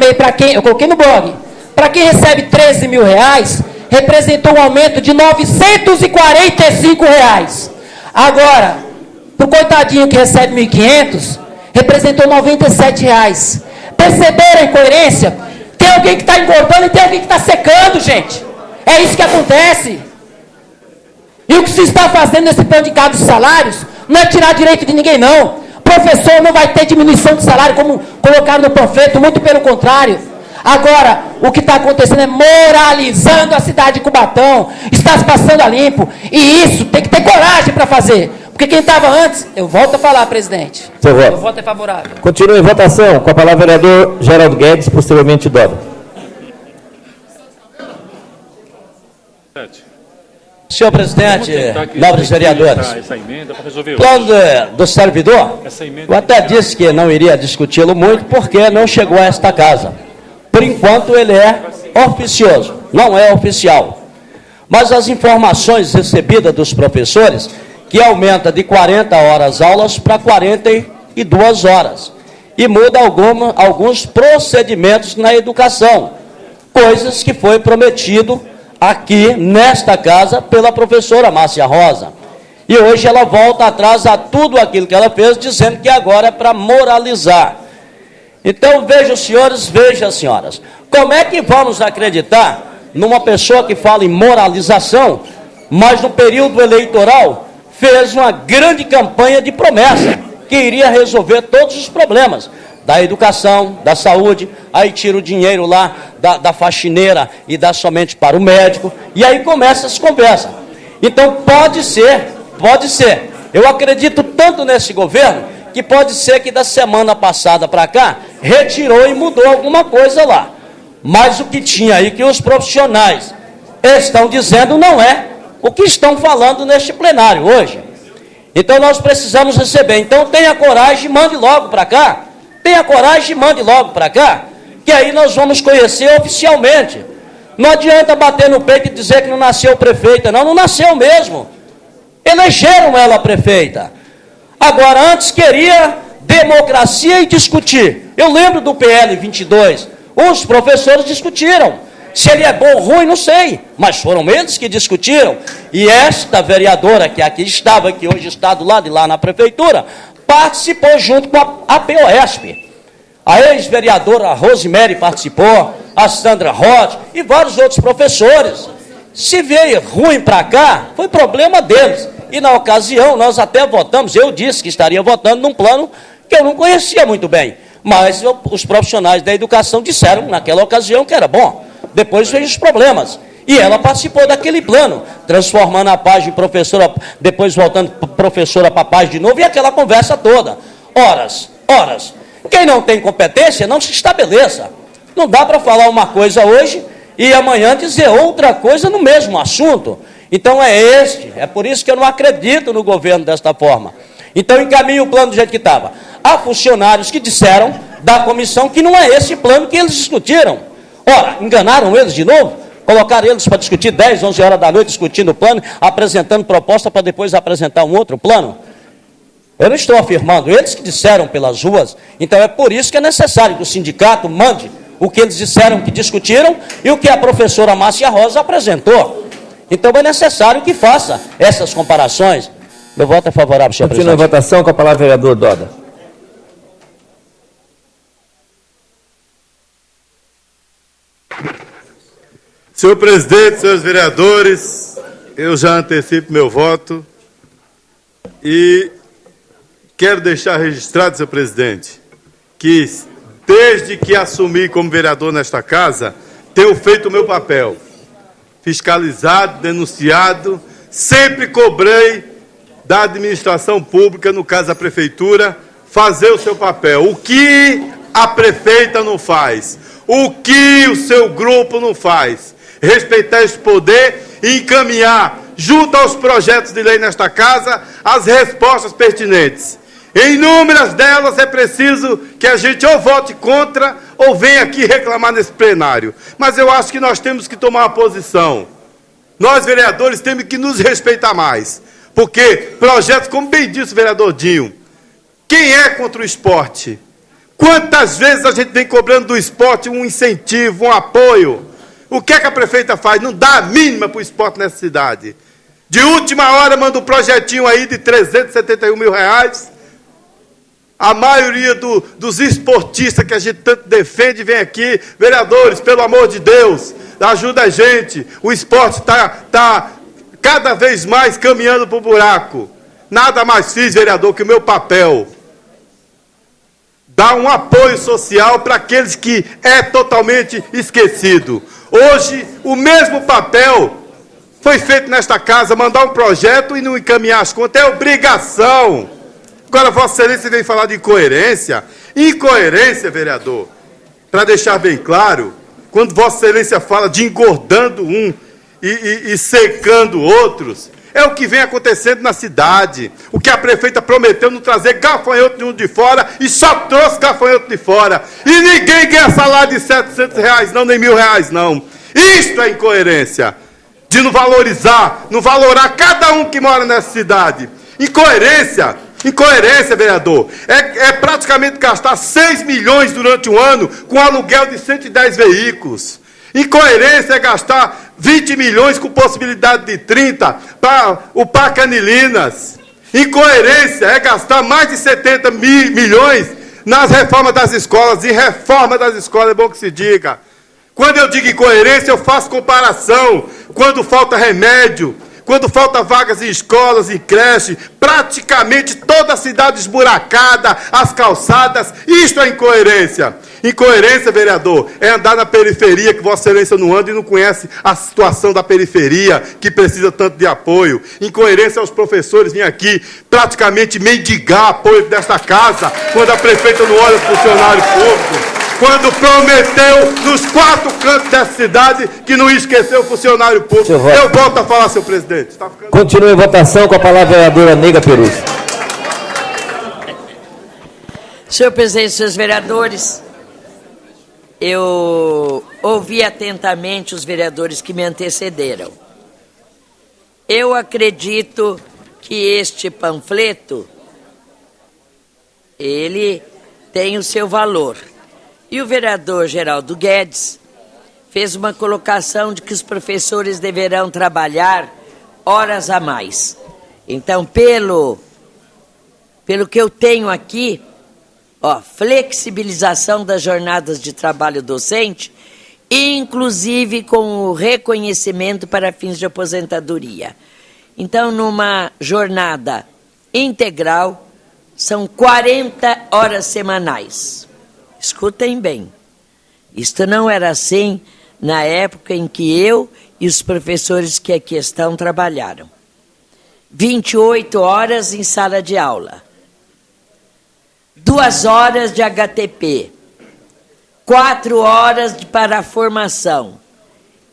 falei para quem, eu coloquei no blog, para quem recebe 13 mil reais, representou um aumento de 945 reais. Agora, para o coitadinho que recebe 1.500, representou 97 reais. Perceberam a incoerência? Tem alguém que está engordando e tem alguém que está secando, gente. É isso que acontece. E o que se está fazendo nesse plano de cargos e salários não é tirar direito de ninguém, não. Professor não vai ter diminuição de salário, como colocaram no panfleto, muito pelo contrário. Agora, o que está acontecendo é moralizando a cidade de Cubatão, está se passando a limpo, e isso tem que ter coragem para fazer. Porque quem estava antes, eu volto a falar, presidente. O voto é favorável. Continua em votação. Com a palavra o vereador Geraldo Guedes, posteriormente Doda. Senhor presidente, nobres vereadores, plano do servidor, eu até disse que não iria discuti-lo muito, porque não chegou a esta casa. Por enquanto ele é oficioso, não é oficial. Mas as informações recebidas dos professores, que aumenta de 40 horas aulas para 42 horas, e muda alguns procedimentos na educação, coisas que foi prometido aqui nesta casa pela professora Márcia Rosa. E hoje ela volta atrás a tudo aquilo que ela fez, dizendo que agora é para moralizar. Então veja os senhores, veja as senhoras, como é que vamos acreditar numa pessoa que fala em moralização, mas no período eleitoral fez uma grande campanha de promessa, que iria resolver todos os problemas da educação, da saúde, aí tira o dinheiro lá da faxineira e dá somente para o médico, e aí começa as conversas. Então pode ser, eu acredito tanto nesse governo, que pode ser que da semana passada para cá, retirou e mudou alguma coisa lá. Mas o que tinha aí que os profissionais estão dizendo não é o que estão falando neste plenário hoje. Então nós precisamos receber. Então tenha coragem e mande logo para cá. Tenha coragem e mande logo para cá, que aí nós vamos conhecer oficialmente. Não adianta bater no peito e dizer que não nasceu prefeita, não nasceu mesmo. Elegeram ela prefeita. Agora, antes queria democracia e discutir. Eu lembro do PL 22, os professores discutiram. Se ele é bom ou ruim, não sei, mas foram eles que discutiram. E esta vereadora que aqui estava, que hoje está do lado de lá na prefeitura, participou junto com a POSP. A ex-vereadora Rosemary participou, a Sandra Roth e vários outros professores. Se veio ruim para cá, foi problema deles. E na ocasião nós até votamos, eu disse que estaria votando num plano que eu não conhecia muito bem. Mas os profissionais da educação disseram naquela ocasião que era bom. Depois veio os problemas. E ela participou daquele plano, transformando a paz de professora, depois voltando professora para paz de novo, e aquela conversa toda. Horas. Quem não tem competência, não se estabeleça. Não dá para falar uma coisa hoje e amanhã dizer outra coisa no mesmo assunto. Então é por isso que eu não acredito no governo desta forma. Então encaminhe o plano do jeito que estava. Há funcionários que disseram da comissão que não é esse plano que eles discutiram. Ora, enganaram eles de novo? Colocaram eles para discutir 10, 11 horas da noite, discutindo o plano, apresentando proposta para depois apresentar um outro plano? Eu não estou afirmando, eles que disseram pelas ruas. Então é por isso que é necessário que o sindicato mande o que eles disseram que discutiram e o que a professora Márcia Rosa apresentou. Então é necessário que faça essas comparações. Meu voto é favorável, senhor presidente. Continua a votação, com a palavra o vereador Doda. Senhor presidente, senhores vereadores, eu já antecipo meu voto e quero deixar registrado, senhor presidente, que desde que assumi como vereador nesta casa, tenho feito o meu papel. Fiscalizado, denunciado, sempre cobrei da administração pública, no caso da prefeitura, fazer o seu papel. O que a prefeita não faz? O que o seu grupo não faz? Respeitar esse poder e encaminhar, junto aos projetos de lei nesta casa, as respostas pertinentes. Em inúmeras delas é preciso que a gente ou vote contra ou venha aqui reclamar nesse plenário. Mas eu acho que nós temos que tomar uma posição. Nós, vereadores, temos que nos respeitar mais. Porque projetos, como bem disse o vereador Dinho, quem é contra o esporte? Quantas vezes a gente vem cobrando do esporte um incentivo, um apoio? O que é que a prefeita faz? Não dá a mínima para o esporte nessa cidade. De última hora manda um projetinho aí de 371 mil reais. A maioria dos esportistas que a gente tanto defende vem aqui. Vereadores, pelo amor de Deus, ajuda a gente. O esporte está cada vez mais caminhando para o buraco. Nada mais fiz, vereador, que o meu papel. Dar um apoio social para aqueles que é totalmente esquecido. Hoje, o mesmo papel foi feito nesta casa, mandar um projeto e não encaminhar as contas. É obrigação. Agora, Vossa Excelência vem falar de incoerência. Incoerência, vereador, para deixar bem claro, quando Vossa Excelência fala de engordando um e secando outros, é o que vem acontecendo na cidade. O que a prefeita prometeu não trazer gafanhoto nenhum de fora e só trouxe gafanhoto de fora. E ninguém ganha salário de R$700, não, nem R$1.000, não. Isto é incoerência. De não valorizar cada um que mora nessa cidade. Incoerência, vereador, é praticamente gastar 6 milhões durante um ano com aluguel de 110 veículos. Incoerência é gastar 20 milhões com possibilidade de 30 para o Parque Anilinas. Incoerência é gastar mais de 70 milhões nas reformas das escolas. E reforma das escolas é bom que se diga. Quando eu digo incoerência, eu faço comparação. Quando falta remédio, quando falta vagas em escolas, em creche, praticamente toda a cidade esburacada, as calçadas, isto é incoerência. Incoerência, vereador, é andar na periferia, que Vossa Excelência não anda e não conhece a situação da periferia, que precisa tanto de apoio. Incoerência é os professores virem aqui praticamente mendigar apoio desta casa, quando a prefeita não olha para o funcionário público. Quando prometeu nos 4 cantos dessa cidade que não esqueceu o funcionário público. Eu volto a falar, senhor presidente. Continue a votação, com a palavra a vereadora Nega Perus. Senhor presidente, senhores vereadores, eu ouvi atentamente os vereadores que me antecederam. Eu acredito que este panfleto, ele tem o seu valor. E o vereador Geraldo Guedes fez uma colocação de que os professores deverão trabalhar horas a mais. Então, pelo que eu tenho aqui, flexibilização das jornadas de trabalho docente, inclusive com o reconhecimento para fins de aposentadoria. Então, numa jornada integral, são 40 horas semanais. Escutem bem, isto não era assim na época em que eu e os professores que aqui estão trabalharam. 28 horas em sala de aula, 2 horas de HTP, 4 horas para a formação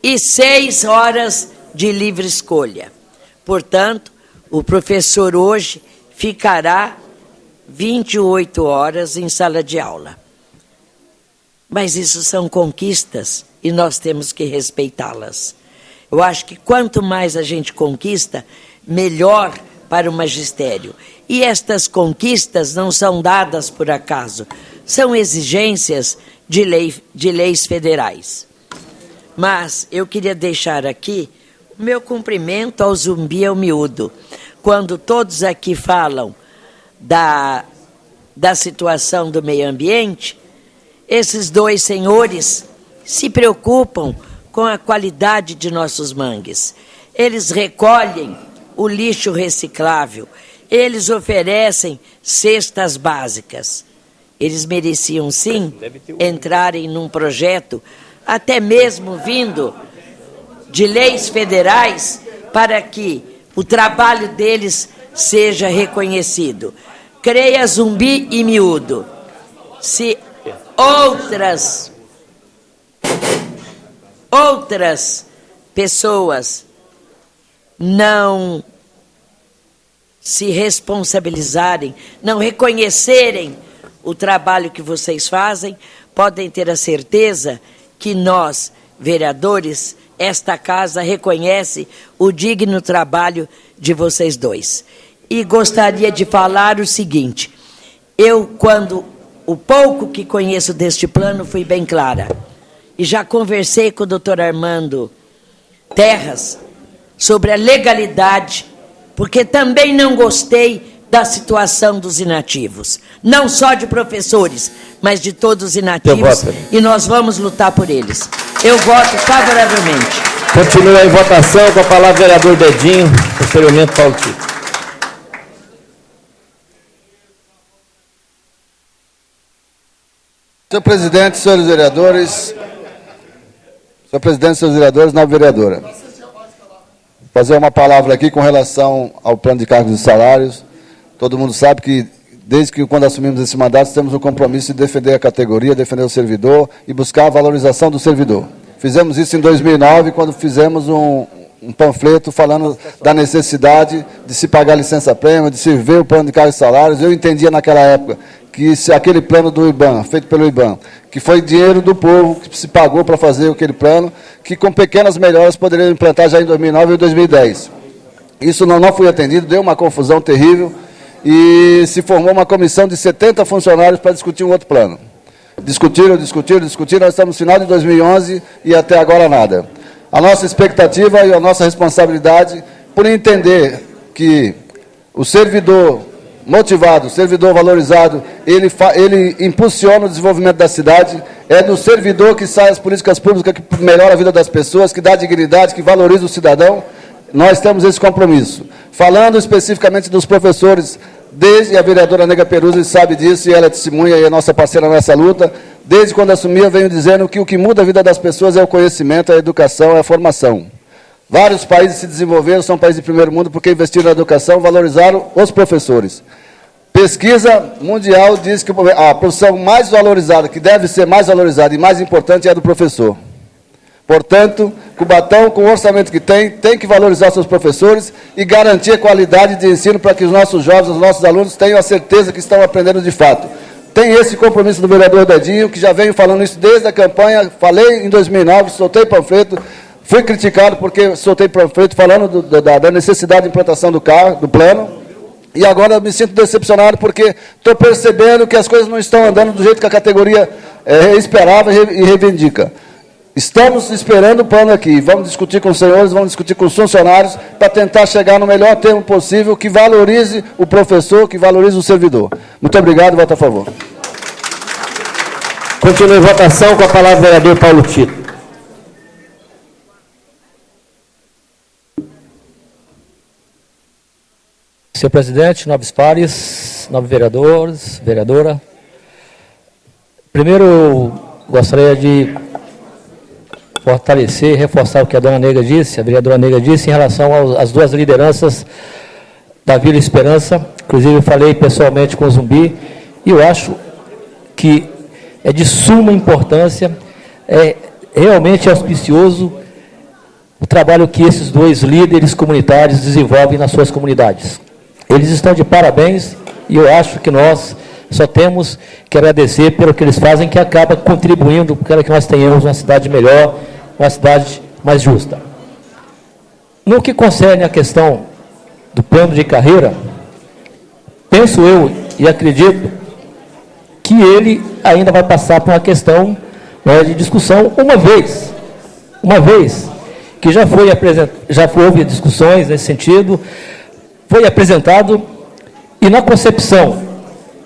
e 6 horas de livre escolha. Portanto, o professor hoje ficará 28 horas em sala de aula. Mas isso são conquistas e nós temos que respeitá-las. Eu acho que quanto mais a gente conquista, melhor para o magistério. E estas conquistas não são dadas por acaso, são exigências de leis federais. Mas eu queria deixar aqui o meu cumprimento ao Zumbi ao Miúdo. Quando todos aqui falam da situação do meio ambiente, esses 2 senhores se preocupam com a qualidade de nossos mangues. Eles recolhem o lixo reciclável, eles oferecem cestas básicas. Eles mereciam, sim, entrarem num projeto, até mesmo vindo de leis federais, para que o trabalho deles seja reconhecido. Creia, Zumbi e Miúdo, se outras pessoas não se responsabilizarem, não reconhecerem o trabalho que vocês fazem, podem ter a certeza que nós, vereadores, esta casa reconhece o digno trabalho de vocês dois. E gostaria de falar o seguinte: eu, quando o pouco que conheço deste plano, fui bem clara. E já conversei com o doutor Armando Terras sobre a legalidade, porque também não gostei da situação dos inativos. Não só de professores, mas de todos os inativos. E nós vamos lutar por eles. Eu voto favoravelmente. Continua em votação com a palavra o vereador Dedinho, posteriormente Paulo Tito. Senhor presidente, senhores vereadores, nobre vereadora, vou fazer uma palavra aqui com relação ao plano de cargos e salários. Todo mundo sabe que, desde que quando assumimos esse mandato, temos o compromisso de defender a categoria, defender o servidor e buscar a valorização do servidor. Fizemos isso em 2009, quando fizemos um panfleto falando da necessidade de se pagar licença-prêmio, de se ver o plano de cargos e salários. Eu entendia naquela época que se aquele plano do IBAN, feito pelo IBAN, que foi dinheiro do povo que se pagou para fazer aquele plano, que com pequenas melhoras poderiam implantar já em 2009 e 2010. Isso não foi atendido, deu uma confusão terrível e se formou uma comissão de 70 funcionários para discutir um outro plano. Discutiram, nós estamos no final de 2011 e até agora nada. A nossa expectativa e a nossa responsabilidade por entender que o servidor motivado, o servidor valorizado, ele impulsiona o desenvolvimento da cidade, é do servidor que saem as políticas públicas que melhoram a vida das pessoas, que dá dignidade, que valoriza o cidadão. Nós temos esse compromisso. Falando especificamente dos professores, desde a vereadora Nega Peruzzi sabe disso, e ela é testemunha e é nossa parceira nessa luta, desde quando assumi eu venho dizendo que o que muda a vida das pessoas é o conhecimento, a educação, é a formação. Vários países se desenvolveram, são países de primeiro mundo, porque investiram na educação, valorizaram os professores. Pesquisa mundial diz que a profissão mais valorizada, que deve ser mais valorizada e mais importante, é a do professor. Portanto, Cubatão, com o orçamento que tem que valorizar seus professores e garantir a qualidade de ensino para que os nossos jovens, os nossos alunos tenham a certeza que estão aprendendo de fato. Tem esse compromisso do vereador Dedinho, que já venho falando isso desde a campanha, falei em 2009, soltei panfleto, fui criticado porque soltei panfleto falando da necessidade de implantação do plano, e agora eu me sinto decepcionado porque estou percebendo que as coisas não estão andando do jeito que a categoria esperava e reivindica. Estamos esperando o plano aqui, vamos discutir com os senhores, vamos discutir com os funcionários, para tentar chegar no melhor termo possível, que valorize o professor, que valorize o servidor. Muito obrigado, voto a favor. Continua em votação com a palavra o vereador Paulo Tito. Senhor presidente, nobres pares, nobres vereadores, vereadora. Primeiro, eu gostaria de fortalecer e reforçar o que a dona Nega disse, a vereadora Nega disse, em relação às duas lideranças da Vila Esperança. Inclusive, eu falei pessoalmente com o Zumbi, e eu acho que é de suma importância, é realmente auspicioso o trabalho que esses dois líderes comunitários desenvolvem nas suas comunidades. Eles estão de parabéns, e eu acho que nós só temos que agradecer pelo que eles fazem, que acaba contribuindo para que nós tenhamos uma cidade melhor, uma cidade mais justa. No que concerne a questão do plano de carreira, penso eu e acredito que ele ainda vai passar por uma questão de discussão uma vez que já houve discussões nesse sentido, foi apresentado, e na concepção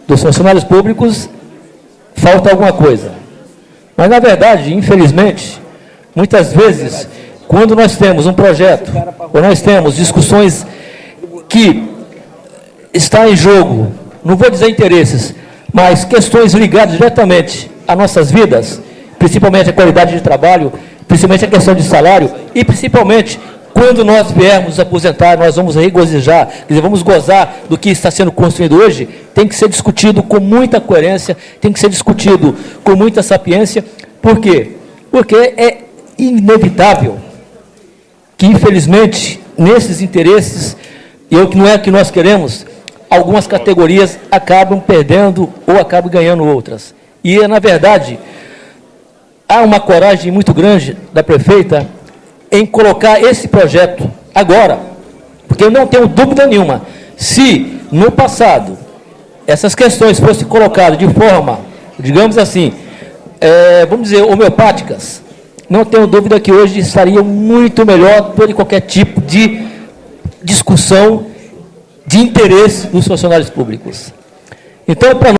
dos funcionários públicos falta alguma coisa. Mas, na verdade, infelizmente, muitas vezes, quando nós temos um projeto, ou nós temos discussões que está em jogo, não vou dizer interesses, mas questões ligadas diretamente às nossas vidas, principalmente a qualidade de trabalho, principalmente a questão de salário, e principalmente quando nós viermos aposentar, nós vamos regozijar, quer dizer, vamos gozar do que está sendo construído hoje, tem que ser discutido com muita coerência, tem que ser discutido com muita sapiência. Por quê? Porque é inevitável que, infelizmente, nesses interesses, e o que não é que nós queremos, algumas categorias acabam perdendo ou acabam ganhando outras. E, na verdade, há uma coragem muito grande da prefeita em colocar esse projeto agora, porque eu não tenho dúvida nenhuma, se no passado essas questões fossem colocadas de forma digamos assim, vamos dizer, homeopáticas, não tenho dúvida que hoje estariam muito melhor por qualquer tipo de discussão de interesse dos funcionários públicos. Então, para